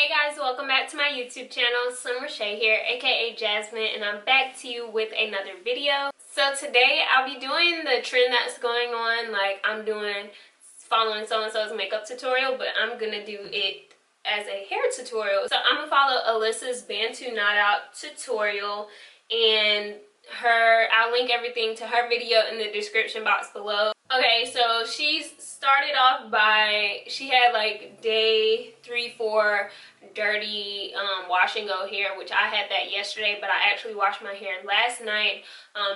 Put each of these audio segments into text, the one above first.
Hey guys, welcome back to my YouTube channel. Slim Reshae here, aka Jasmine, and I'm back to you with another video. So today I'll be doing the trend that's going on, like I'm doing following so-and-so's makeup tutorial, but I'm gonna do it as a hair tutorial. So I'm gonna follow Alyssa's Bantu Knot Out tutorial, and I'll link everything to her video in the description box below. Okay, so she started off by, she had like day 3-4 dirty wash and go hair, which I had that yesterday, but I actually washed my hair last night.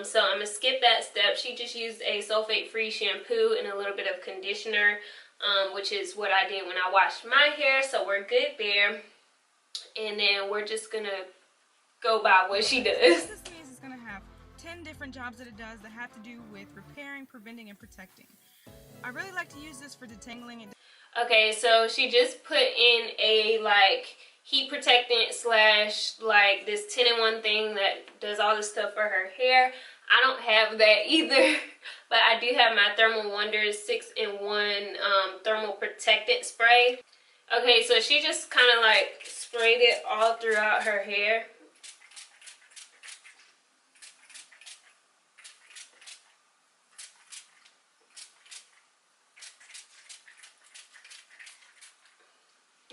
So I'm gonna skip that step. She just used a sulfate free shampoo and a little bit of conditioner, which is what I did when I washed my hair, so we're good there. And then we're just gonna go by what she does. 10 different jobs that it does that have to do with repairing, preventing, and protecting. I really like to use this for detangling and... Okay, so she just put in a like heat protectant slash like this 10-in-1 thing that does all this stuff for her hair. I don't have that either, but I do have my Thermal Wonders 6-in-1 thermal protectant spray. Okay, so she just kind of like sprayed it all throughout her hair.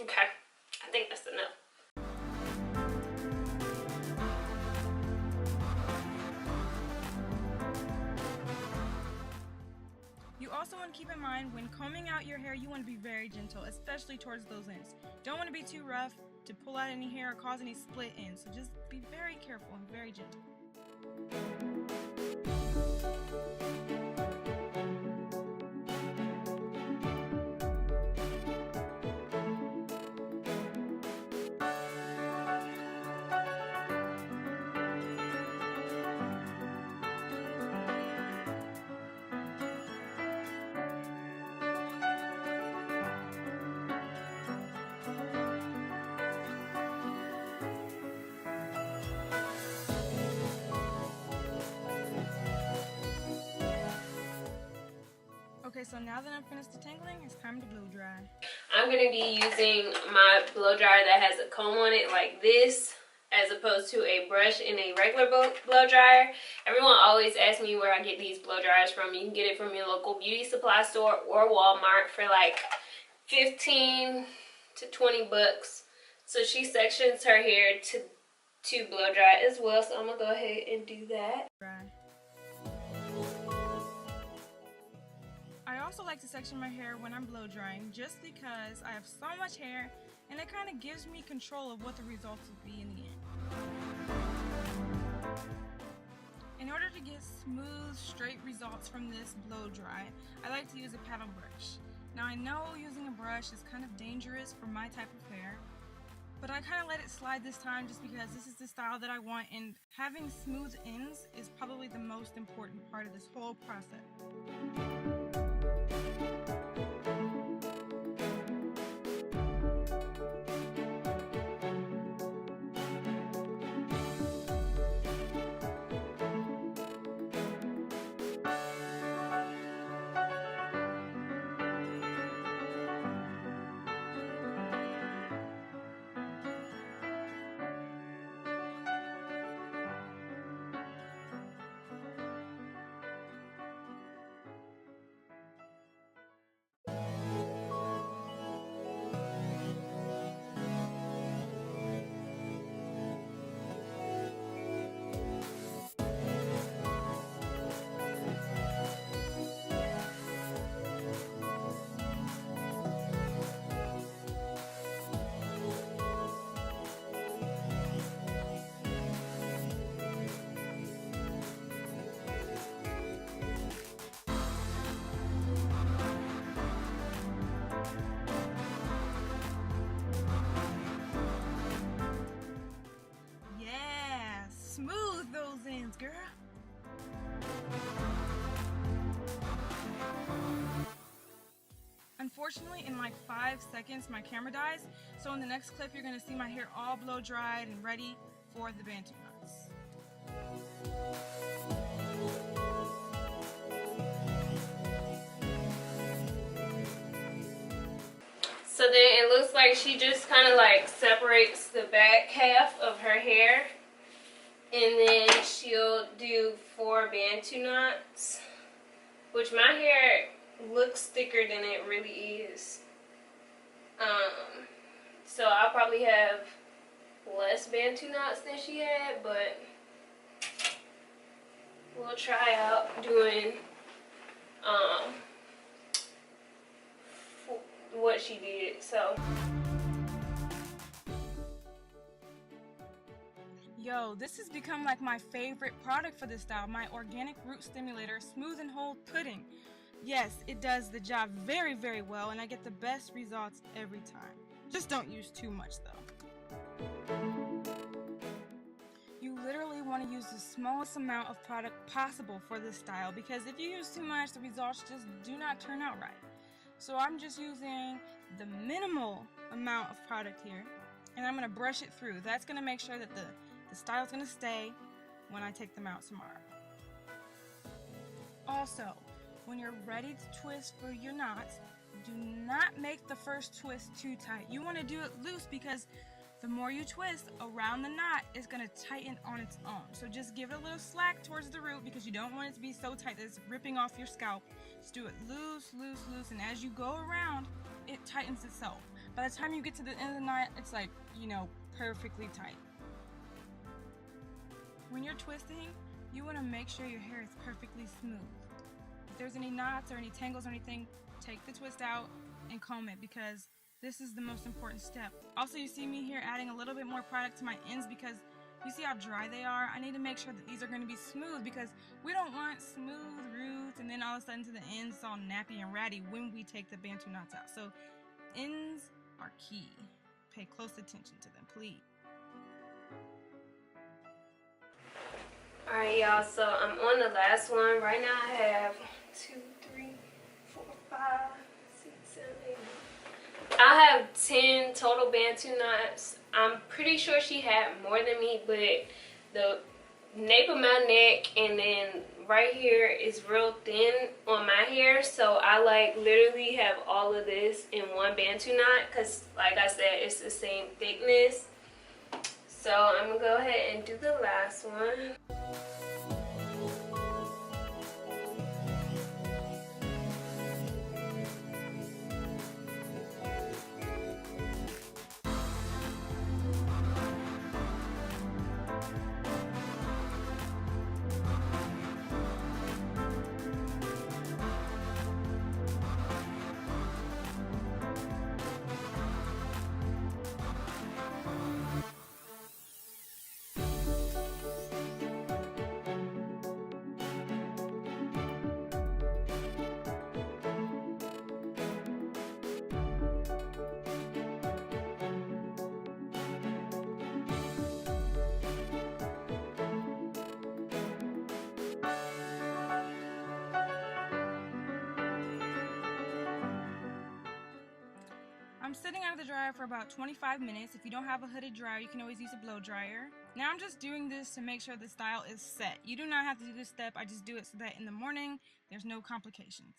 Okay, I think that's enough. You also want to keep in mind when combing out your hair, you want to be very gentle, especially towards those ends. Don't want to be too rough to pull out any hair or cause any split ends, so just be very careful and very gentle. Okay, so now that I'm finished detangling, it's time to blow dry. I'm going to be using my blow dryer that has a comb on it like this, as opposed to a brush in a regular blow dryer. Everyone always asks me where I get these blow dryers from. You can get it from your local beauty supply store or Walmart for like 15 to 20 bucks. So she sections her hair to blow dry as well, so I'm going to go ahead and do that. I also like to section my hair when I'm blow drying just because I have so much hair and it kind of gives me control of what the results will be in the end. In order to get smooth, straight results from this blow dry, I like to use a paddle brush. Now I know using a brush is kind of dangerous for my type of hair, but I kind of let it slide this time just because this is the style that I want, and having smooth ends is probably the most important part of this whole process. Smooth those ends, girl. Unfortunately, in like 5 seconds, my camera dies. So in the next clip, you're gonna see my hair all blow dried and ready for the Bantu knots. So then it looks like she just kind of like separates the back half of her hair. And then she'll do 4 Bantu knots, which my hair looks thicker than it really is. So I'll probably have less Bantu knots than she had, but we'll try out doing what she did. So yo, this has become like my favorite product for this style, my organic root stimulator smooth and hold pudding. Yes, it does the job very, very well, and I get the best results every time. Just don't use too much though. You literally want to use the smallest amount of product possible for this style, because if you use too much, the results just do not turn out right. So I'm just using the minimal amount of product here, and I'm going to brush it through. That's going to make sure that the style's going to stay when I take them out tomorrow. Also, when you're ready to twist for your knots, do not make the first twist too tight. You want to do it loose, because the more you twist around the knot, it's going to tighten on its own. So just give it a little slack towards the root, because you don't want it to be so tight that it's ripping off your scalp. Just do it loose, loose, loose, and as you go around, it tightens itself. By the time you get to the end of the knot, it's like, you know, perfectly tight. When you're twisting, you want to make sure your hair is perfectly smooth. If there's any knots or any tangles or anything, take the twist out and comb it, because this is the most important step. Also, you see me here adding a little bit more product to my ends, because you see how dry they are? I need to make sure that these are going to be smooth, because we don't want smooth roots and then all of a sudden to the ends it's all nappy and ratty when we take the Bantu knots out. So ends are key. Pay close attention to them, please. alright, y'all, so I'm on the last one. Right now I have 2, 3, 4, 5, 6, 7, 8. I have 10 total Bantu knots. I'm pretty sure she had more than me, but the nape of my neck and then right here is real thin on my hair, so I like literally have all of this in one Bantu knot, because like I said, it's the same thickness. So I'm gonna go ahead and do the last one. I'm sitting under the dryer for about 25 minutes. If you don't have a hooded dryer, you can always use a blow dryer. Now I'm just doing this to make sure the style is set. You do not have to do this step. I just do it so that in the morning, there's no complications.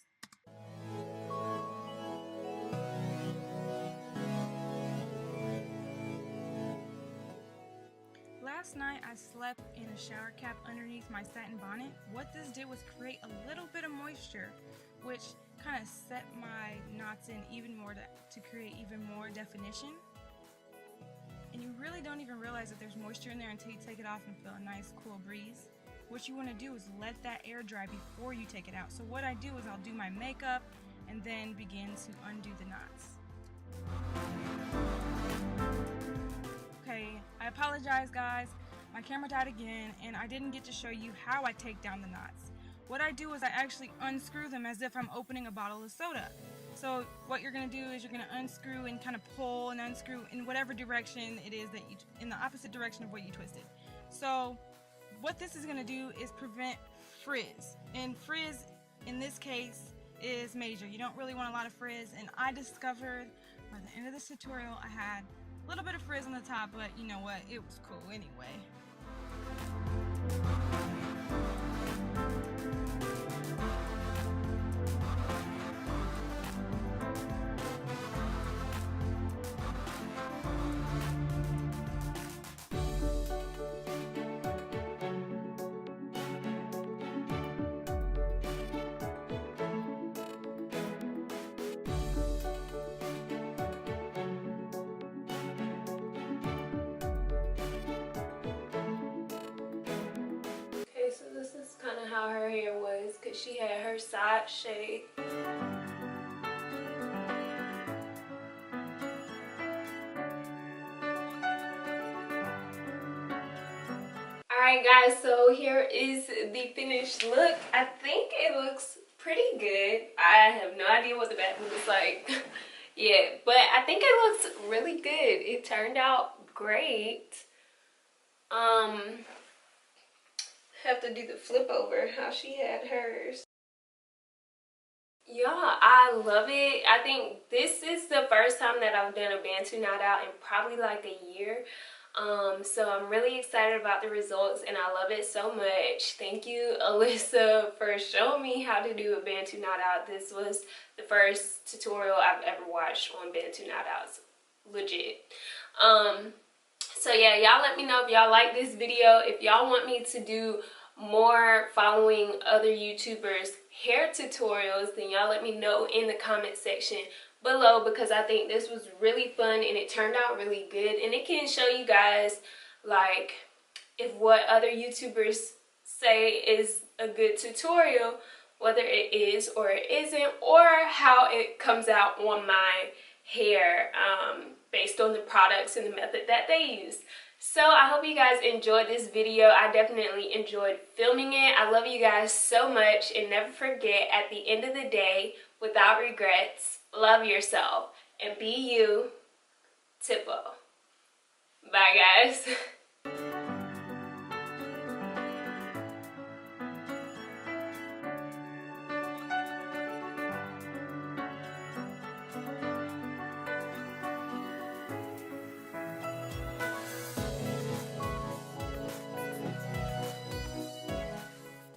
Last night I slept in a shower cap underneath my satin bonnet. What this did was create a little bit of moisture, which kind of set my knots in even more to create even more definition. And you really don't even realize that there's moisture in there until you take it off and feel a nice cool breeze. What you want to do is let that air dry before you take it out. So what I do is I'll do my makeup and then begin to undo the knots. Okay, I apologize guys. My camera died again and I didn't get to show you how I take down the knots. What I do is I actually unscrew them as if I'm opening a bottle of soda. So what you're going to do is you're going to unscrew and kind of pull and unscrew in whatever direction it is that you, in the opposite direction of what you twisted. So what this is going to do is prevent frizz. And frizz in this case is major. You don't really want a lot of frizz, and I discovered by the end of this tutorial I had a little bit of frizz on the top, but you know what, it was cool anyway. because she had her side shade. Alright guys, so here is the finished look. I think it looks pretty good. I have no idea what the back looks like. Yeah, but I think it looks really good. It turned out great. Have to do the flip over how she had hers. Yeah, I love it. I think this is the first time that I've done a Bantu knot out in probably like a year. So I'm really excited about the results and I love it so much. Thank you, Alyssa, for showing me how to do a Bantu knot out. This was the first tutorial I've ever watched on Bantu knot outs. Legit. So yeah, y'all let me know if y'all like this video. If y'all want me to do more following other YouTubers hair tutorials, then y'all let me know in the comment section below, because I think this was really fun and it turned out really good, and it can show you guys like if what other YouTubers say is a good tutorial, whether it is or it isn't, or how it comes out on my hair based on the products and the method that they use. So I hope you guys enjoyed this video. I definitely enjoyed filming it. I love you guys so much, and never forget, at the end of the day, without regrets, love yourself and be you. Tipo. Bye guys.